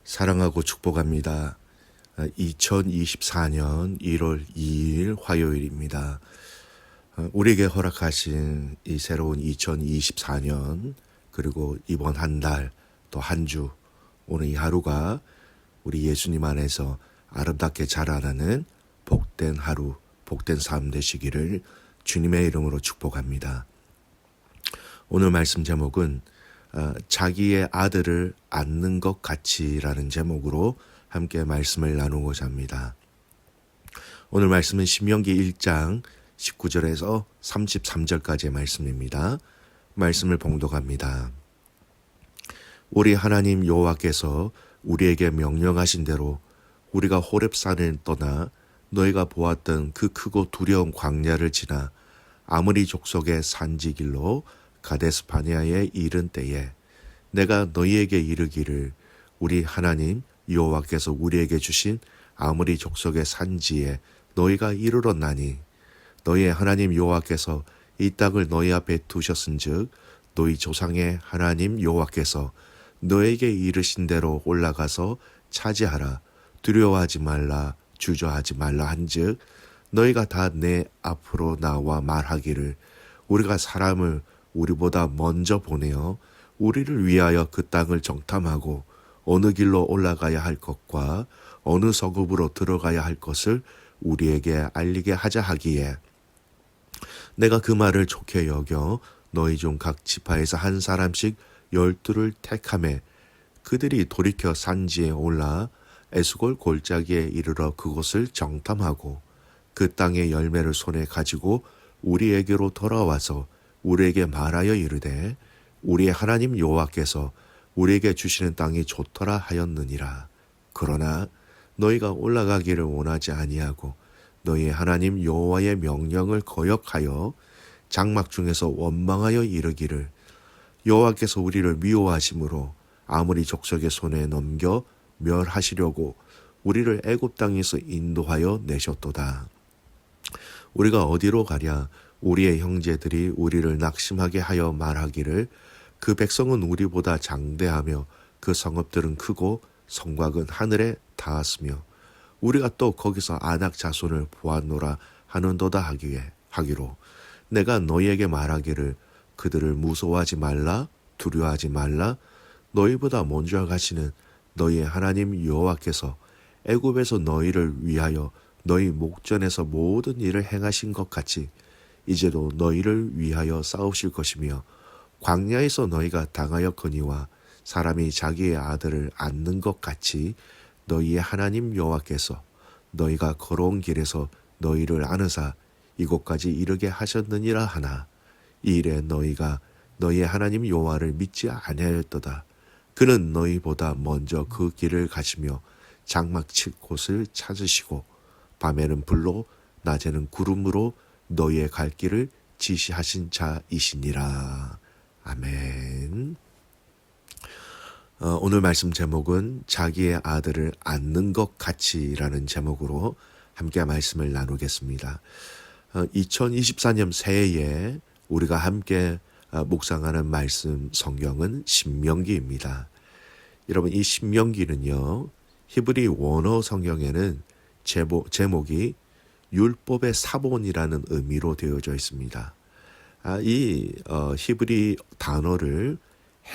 사랑하고 축복합니다. 2024년 1월 2일 화요일입니다. 우리에게 허락하신 이 새로운 2024년 그리고 이번 한 달 또 한 주 오늘 이 하루가 우리 예수님 안에서 아름답게 자라나는 복된 하루 복된 삶 되시기를 주님의 이름으로 축복합니다. 오늘 말씀 제목은 자기의 아들을 안는 것 같이라는 제목으로 함께 말씀을 나누고자 합니다. 오늘 말씀은 신명기 1장 19절에서 33절까지의 말씀입니다. 말씀을 봉독합니다. 우리 하나님 여호와께서 우리에게 명령하신 대로 우리가 호렙산을 떠나 너희가 보았던 그 크고 두려운 광야를 지나 아므리 족속의 산지길로 가데스 바네아에 이른 때에 내가 너희에게 이르기를 우리 하나님 여호와께서 우리에게 주신 아므리 족속의 산지에 너희가 이르렀나니 너희의 하나님 여호와께서 이 땅을 너희 앞에 두셨은즉 너희 조상의 하나님 여호와께서 너에게 이르신 대로 올라가서 차지하라 두려워하지 말라 주저하지 말라 한즉 너희가 다 내 앞으로 나와 말하기를 우리가 사람을 우리보다 먼저 보내어 우리를 위하여 그 땅을 정탐하고 어느 길로 올라가야 할 것과 어느 성읍으로 들어가야 할 것을 우리에게 알리게 하자 하기에 내가 그 말을 좋게 여겨 너희 중 각 지파에서 한 사람씩 12를 택하매 그들이 돌이켜 산지에 올라 에스골 골짜기에 이르러 그곳을 정탐하고 그 땅의 열매를 손에 가지고 우리에게로 돌아와서 우리에게 말하여 이르되 우리의 하나님 여호와께서 우리에게 주시는 땅이 좋더라 하였느니라. 그러나 너희가 올라가기를 원하지 아니하고 너희의 하나님 여호와의 명령을 거역하여 장막 중에서 원망하여 이르기를 여호와께서 우리를 미워하심으로 아므리 족속의 손에 넘겨 멸하시려고 우리를 애굽 땅에서 인도하여 내셨도다. 우리가 어디로 가랴 우리의 형제들이 우리를 낙심하게 하여 말하기를 그 백성은 우리보다 장대하며 그 성읍들은 크고 성곽은 하늘에 닿았으며 우리가 또 거기서 아낙 자손을 보았노라 하는도다 하기로 내가 너희에게 말하기를 그들을 무서워하지 말라 두려워하지 말라 너희보다 먼저 가시는 너희의 하나님 여호와께서 애굽에서 너희를 위하여 너희 목전에서 모든 일을 행하신 것 같이 이제도 너희를 위하여 싸우실 것이며 광야에서 너희가 당하였거니와 사람이 자기의 아들을 안는 것 같이 너희의 하나님 여호와께서 너희가 걸어온 길에서 너희를 안으사 이곳까지 이르게 하셨느니라 하나 이 일에 너희가 너희의 하나님 여호와를 믿지 아니하였도다. 그는 너희보다 먼저 그 길을 가시며 장막 칠 곳을 찾으시고 밤에는 불로 낮에는 구름으로 너희의 갈 길을 지시하신 자이시니라. 아멘. 오늘 말씀 제목은 자기의 아들을 안는 것 같이라는 제목으로 함께 말씀을 나누겠습니다. 2024년 새해에 우리가 함께 묵상하는 말씀 성경은 신명기입니다. 여러분 이 신명기는요 히브리 원어 성경에는 제목이 율법의 사본이라는 의미로 되어져 있습니다. 이 히브리 단어를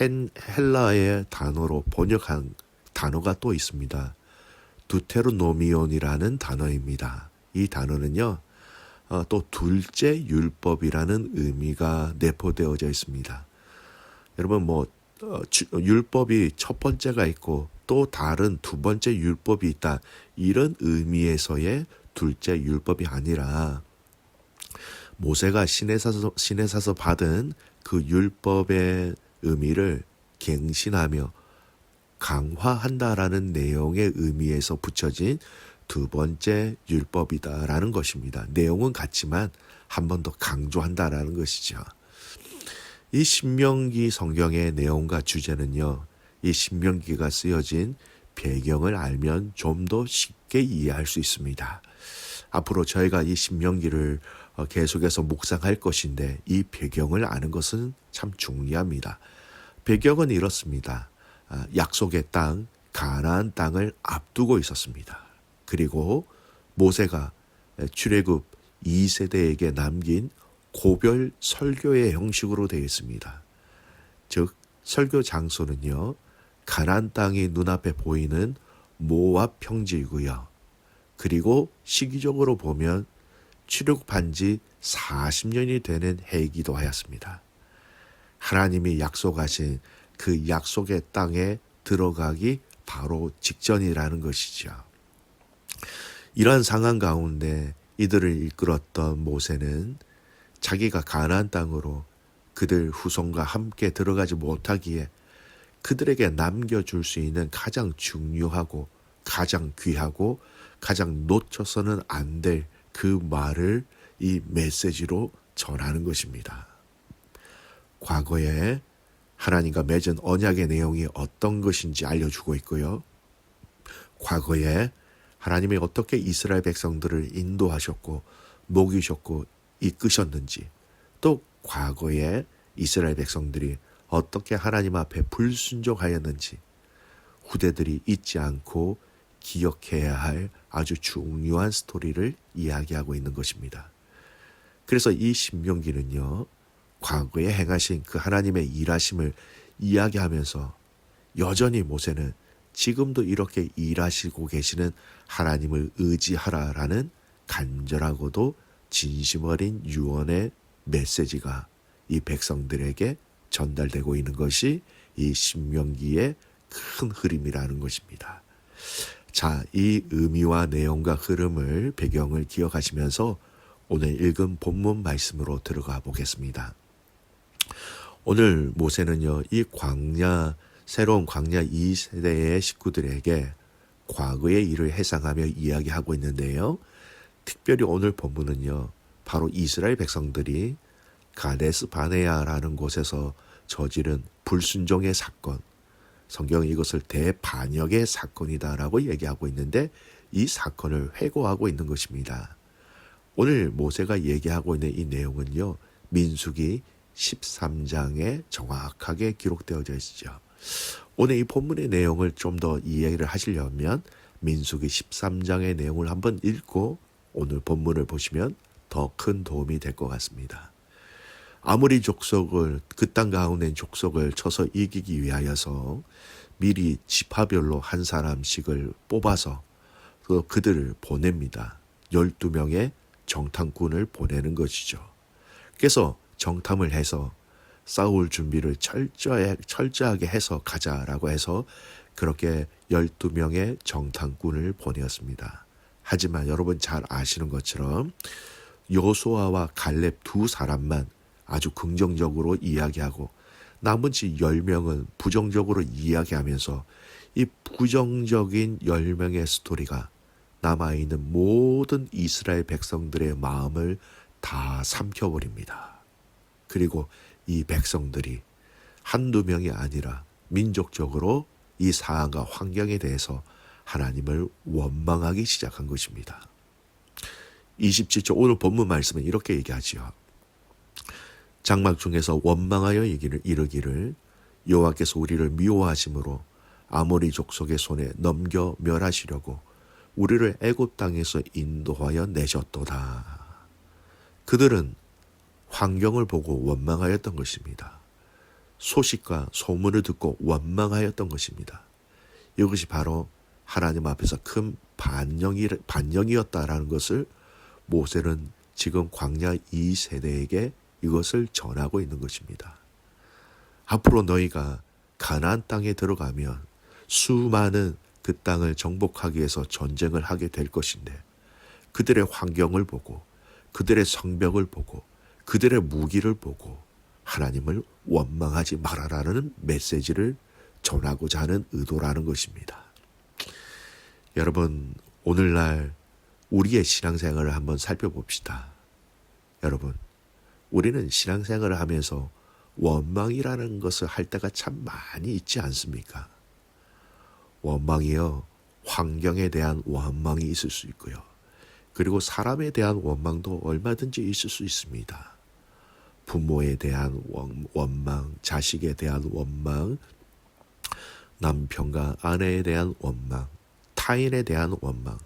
헬라의 단어로 번역한 단어가 또 있습니다. 두테르노미온이라는 단어입니다. 이 단어는요 또 둘째 율법이라는 의미가 내포되어져 있습니다. 여러분 율법이 첫 번째가 있고 또 다른 두 번째 율법이 있다 이런 의미에서의 둘째 율법이 아니라 모세가 시내사서 받은 그 율법의 의미를 갱신하며 강화한다라는 내용의 의미에서 붙여진 두 번째 율법이다라는 것입니다. 내용은 같지만 한 번 더 강조한다라는 것이죠. 이 신명기 성경의 내용과 주제는요. 이 신명기가 쓰여진 배경을 알면 좀 더 쉽게 이해할 수 있습니다. 앞으로 저희가 이 신명기를 계속해서 묵상할 것인데 이 배경을 아는 것은 참 중요합니다. 배경은 이렇습니다. 약속의 땅 가나안 땅을 앞두고 있었습니다. 그리고 모세가 출애굽 2세대에게 남긴 고별 설교의 형식으로 되어 있습니다. 즉 설교 장소는요, 가나안 땅이 눈앞에 보이는 모압 평지이고요. 그리고 시기적으로 보면 출애굽한 지 40년이 되는 해이기도 하였습니다. 하나님이 약속하신 그 약속의 땅에 들어가기 바로 직전이라는 것이죠. 이러한 상황 가운데 이들을 이끌었던 모세는 자기가 가나안 땅으로 그들 후손과 함께 들어가지 못하기에 그들에게 남겨줄 수 있는 가장 중요하고 가장 귀하고 가장 놓쳐서는 안 될 그 말을 이 메시지로 전하는 것입니다. 과거에 하나님과 맺은 언약의 내용이 어떤 것인지 알려주고 있고요. 과거에 하나님이 어떻게 이스라엘 백성들을 인도하셨고 먹이셨고 이끄셨는지, 또 과거에 이스라엘 백성들이 어떻게 하나님 앞에 불순종하였는지 후대들이 잊지 않고 기억해야 할 아주 중요한 스토리를 이야기하고 있는 것입니다. 그래서 이 신명기는요, 과거에 행하신 그 하나님의 일하심을 이야기하면서 여전히 모세는 지금도 이렇게 일하시고 계시는 하나님을 의지하라라는 간절하고도 진심 어린 유언의 메시지가 이 백성들에게 전달되고 있는 것이 이 신명기의 큰 흐름이라는 것입니다. 자, 이 의미와 내용과 흐름을, 배경을 기억하시면서 오늘 읽은 본문 말씀으로 들어가 보겠습니다. 오늘 모세는요, 이 광야, 새로운 광야 2세대의 식구들에게 과거의 일을 해상하며 이야기하고 있는데요. 특별히 오늘 본문은요, 바로 이스라엘 백성들이 가데스 바네아라는 곳에서 저지른 불순종의 사건, 성경은 이것을 대반역의 사건이다라고 얘기하고 있는데 이 사건을 회고하고 있는 것입니다. 오늘 모세가 얘기하고 있는 이 내용은요, 민수기 13장에 정확하게 기록되어져 있죠. 오늘 이 본문의 내용을 좀 더 이해를 하시려면 민수기 13장의 내용을 한번 읽고 오늘 본문을 보시면 더 큰 도움이 될 것 같습니다. 아모리 족속을, 그 땅 가운데 족속을 쳐서 이기기 위하여서 미리 지파별로 한 사람씩을 뽑아서 그들을 보냅니다. 12명의 정탐꾼을 보내는 것이죠. 그래서 정탐을 해서 싸울 준비를 철저하게 해서 가자라고 해서 그렇게 12명의 정탐꾼을 보내었습니다. 하지만 여러분 잘 아시는 것처럼 여호수아와 갈렙 두 사람만 아주 긍정적으로 이야기하고 나머지 10명은 부정적으로 이야기하면서 이 부정적인 10명의 스토리가 남아있는 모든 이스라엘 백성들의 마음을 다 삼켜버립니다. 그리고 이 백성들이 한두 명이 아니라 민족적으로 이 상황과 환경에 대해서 하나님을 원망하기 시작한 것입니다. 27절 오늘 본문 말씀은 이렇게 얘기하지요. 장막 중에서 원망하여 이르기를 여호와께서 우리를 미워하심으로 아모리 족속의 손에 넘겨 멸하시려고 우리를 애굽 땅에서 인도하여 내셨도다. 그들은 환경을 보고 원망하였던 것입니다. 소식과 소문을 듣고 원망하였던 것입니다. 이것이 바로 하나님 앞에서 큰 반영이었다라는 것을 모세는 지금 광야 2세대에게 이것을 전하고 있는 것입니다. 앞으로 너희가 가나안 땅에 들어가면 수많은 그 땅을 정복하기 위해서 전쟁을 하게 될 것인데 그들의 환경을 보고 그들의 성벽을 보고 그들의 무기를 보고 하나님을 원망하지 말아라는 메시지를 전하고자 하는 의도라는 것입니다. 여러분, 오늘날 우리의 신앙생활을 한번 살펴봅시다. 여러분, 우리는 신앙생활을 하면서 원망이라는 것을 할 때가 참 많이 있지 않습니까? 원망이요, 환경에 대한 원망이 있을 수 있고요. 그리고 사람에 대한 원망도 얼마든지 있을 수 있습니다. 부모에 대한 원망, 자식에 대한 원망, 남편과 아내에 대한 원망, 타인에 대한 원망,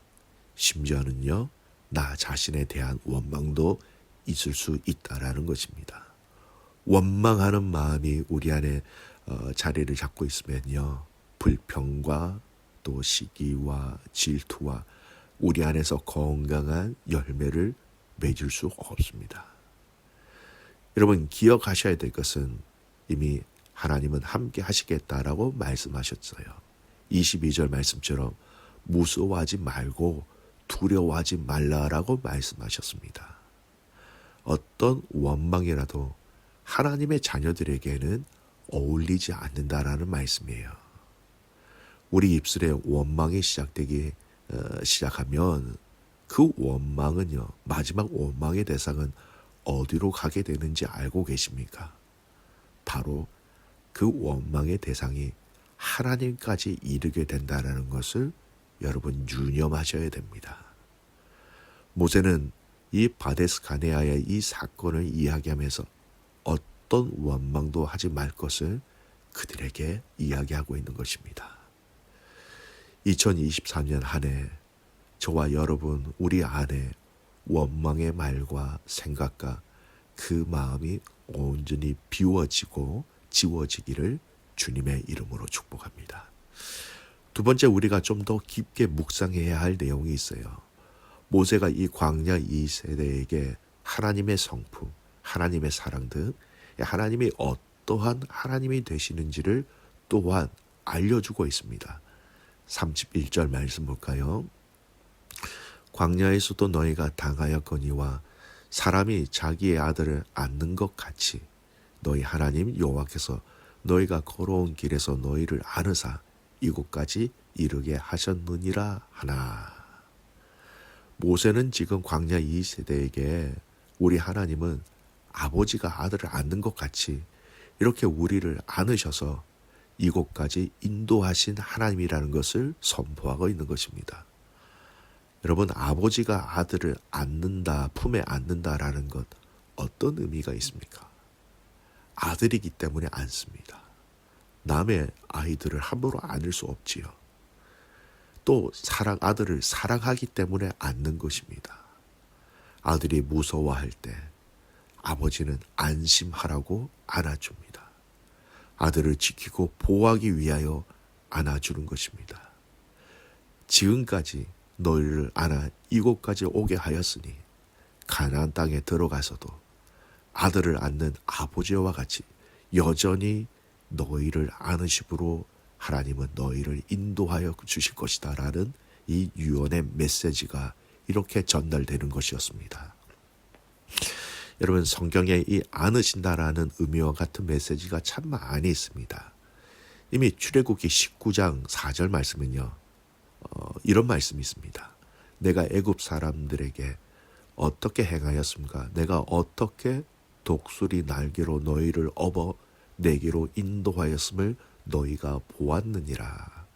심지어는요, 나 자신에 대한 원망도 있을 수 있다라는 것입니다. 원망하는 마음이 우리 안에 자리를 잡고 있으면요, 불평과 또 시기와 질투와 우리 안에서 건강한 열매를 맺을 수 없습니다. 여러분 기억하셔야 될 것은 이미 하나님은 함께 하시겠다라고 말씀하셨어요. 22절 말씀처럼 무서워하지 말고 두려워하지 말라라고 말씀하셨습니다. 어떤 원망이라도 하나님의 자녀들에게는 어울리지 않는다라는 말씀이에요. 우리 입술에 원망이 시작하면 그 원망은요, 마지막 원망의 대상은 어디로 가게 되는지 알고 계십니까? 바로 그 원망의 대상이 하나님까지 이르게 된다는 것을 여러분 유념하셔야 됩니다. 모세는 이 바데스 가네아의 이 사건을 이야기하면서 어떤 원망도 하지 말 것을 그들에게 이야기하고 있는 것입니다. 2023년 한 해 저와 여러분 우리 안에 원망의 말과 생각과 그 마음이 온전히 비워지고 지워지기를 주님의 이름으로 축복합니다. 두 번째 우리가 좀 더 깊게 묵상해야 할 내용이 있어요. 모세가 이 광야 2세대에게 하나님의 성품, 하나님의 사랑 등 하나님이 어떠한 하나님이 되시는지를 또한 알려주고 있습니다. 31절 말씀 볼까요? 광야에서도 너희가 당하였거니와 사람이 자기의 아들을 안는 것 같이 너희 하나님 여호와께서 너희가 걸어온 길에서 너희를 안으사 이곳까지 이르게 하셨느니라 하나. 모세는 지금 광야 2세대에게 우리 하나님은 아버지가 아들을 안는 것 같이 이렇게 우리를 안으셔서 이곳까지 인도하신 하나님이라는 것을 선포하고 있는 것입니다. 여러분, 아버지가 아들을 안는다, 품에 안는다라는 것 어떤 의미가 있습니까? 아들이기 때문에 안습니다. 남의 아이들을 함부로 안을 수 없지요. 또 아들을 사랑하기 때문에 안는 것입니다. 아들이 무서워할 때 아버지는 안심하라고 안아줍니다. 아들을 지키고 보호하기 위하여 안아주는 것입니다. 지금까지 너희를 안아 이곳까지 오게 하였으니 가나안 땅에 들어가서도 아들을 안는 아버지와 같이 여전히 너희를 안으심으로 하나님은 너희를 인도하여 주실 것이다 라는 이 유언의 메시지가 이렇게 전달되는 것이었습니다. 여러분, 성경에 이 안으신다라는 의미와 같은 메시지가 참 많이 있습니다. 이미 출애굽기 19장 4절 말씀은요, 이런 말씀이 있습니다. 내가 애굽 사람들에게 어떻게 행하였습니까? 내가 어떻게 독수리 날개로 너희를 업어 내게로 인도하였음을 너희가 보았느니라.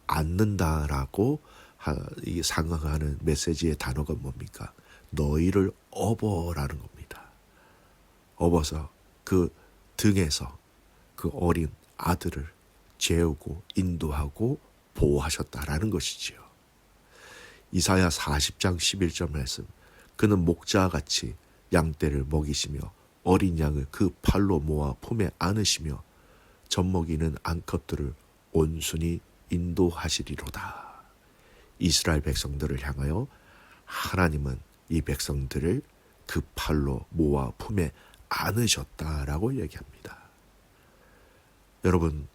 안는다라고 상응하는 메시지의 단어가 뭡니까? 너희를 업어라는 겁니다. 업어서 그 등에서 그 어린 아들을 재우고 인도하고 보호하셨다라는 것이지요. 이사야 40장 11절 말씀. 그는 목자와 같이 양떼를 먹이시며 어린 양을 그 팔로 모아 품에 안으시며 젖먹이는 암컷들을 온순히 인도하시리로다. 이스라엘 백성들을 향하여 하나님은 이 백성들을 그 팔로 모아 품에 안으셨다라고 얘기합니다. 여러분,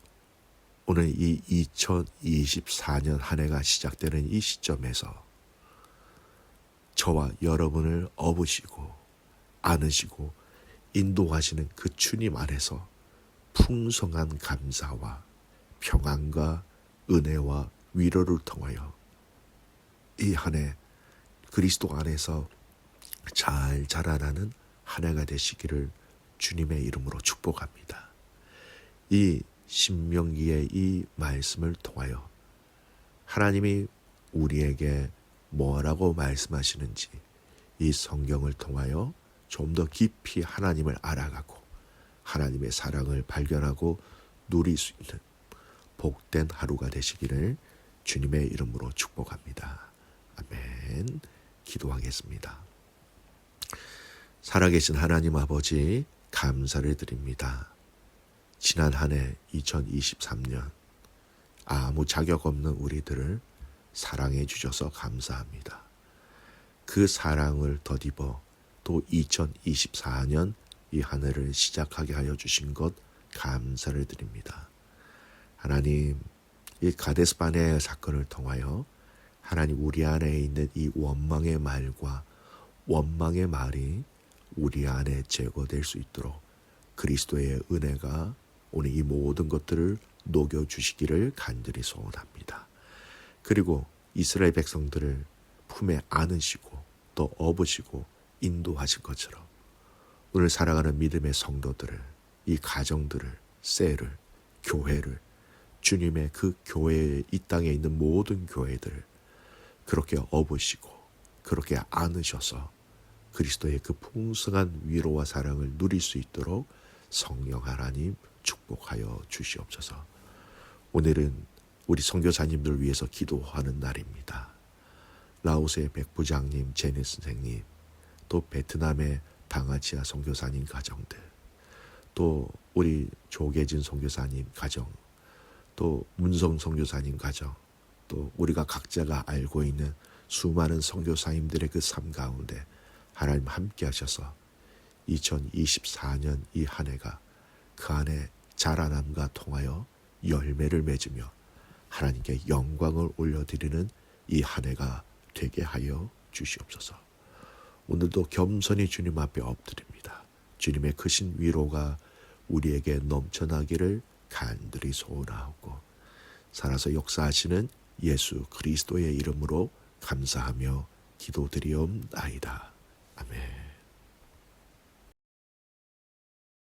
오늘 이 2024년 한 해가 시작되는 이 시점에서 저와 여러분을 업으시고 안으시고 인도하시는 그 주님 안에서 풍성한 감사와 평안과 은혜와 위로를 통하여 이 한 해 그리스도 안에서 잘 자라나는 한 해가 되시기를 주님의 이름으로 축복합니다. 이 신명기의 이 말씀을 통하여 하나님이 우리에게 뭐라고 말씀하시는지 이 성경을 통하여 좀 더 깊이 하나님을 알아가고 하나님의 사랑을 발견하고 누릴 수 있는 복된 하루가 되시기를 주님의 이름으로 축복합니다. 아멘. 기도하겠습니다. 살아계신 하나님 아버지, 감사를 드립니다. 지난 한 해 2023년 아무 자격 없는 우리들을 사랑해 주셔서 감사합니다. 그 사랑을 덧입어 또 2024년 이 한 해를 시작하게 하여 주신 것 감사를 드립니다. 하나님, 이 가데스 바네아 사건을 통하여 하나님 우리 안에 있는 이 원망의 말과 원망의 말이 우리 안에 제거될 수 있도록 그리스도의 은혜가 오늘 이 모든 것들을 녹여주시기를 간절히 소원합니다. 그리고 이스라엘 백성들을 품에 안으시고 또 업으시고 인도하신 것처럼 오늘 살아가는 믿음의 성도들을, 이 가정들을, 셀을, 교회를, 주님의 그 교회, 이 땅에 있는 모든 교회들을 그렇게 업으시고 그렇게 안으셔서 그리스도의 그 풍성한 위로와 사랑을 누릴 수 있도록 성령 하나님 축복하여 주시옵소서. 오늘은 우리 선교사님들 위해서 기도하는 날입니다. 라오스의 백부장님, 제네 선생님, 또 베트남의 방아치아 선교사님 가정들, 또 우리 조계진 선교사님 가정, 또 문성 선교사님 가정, 또 우리가 각자가 알고 있는 수많은 선교사님들의 그 삶 가운데 하나님 함께 하셔서 2024년 이 한 해가 그 안에 자라남과 통하여 열매를 맺으며 하나님께 영광을 올려드리는 이 한 해가 되게 하여 주시옵소서. 오늘도 겸손히 주님 앞에 엎드립니다. 주님의 크신 위로가 우리에게 넘쳐나기를 간절히 소원하옵고 살아서 역사하시는 예수 그리스도의 이름으로 감사하며 기도드리옵나이다. 아멘.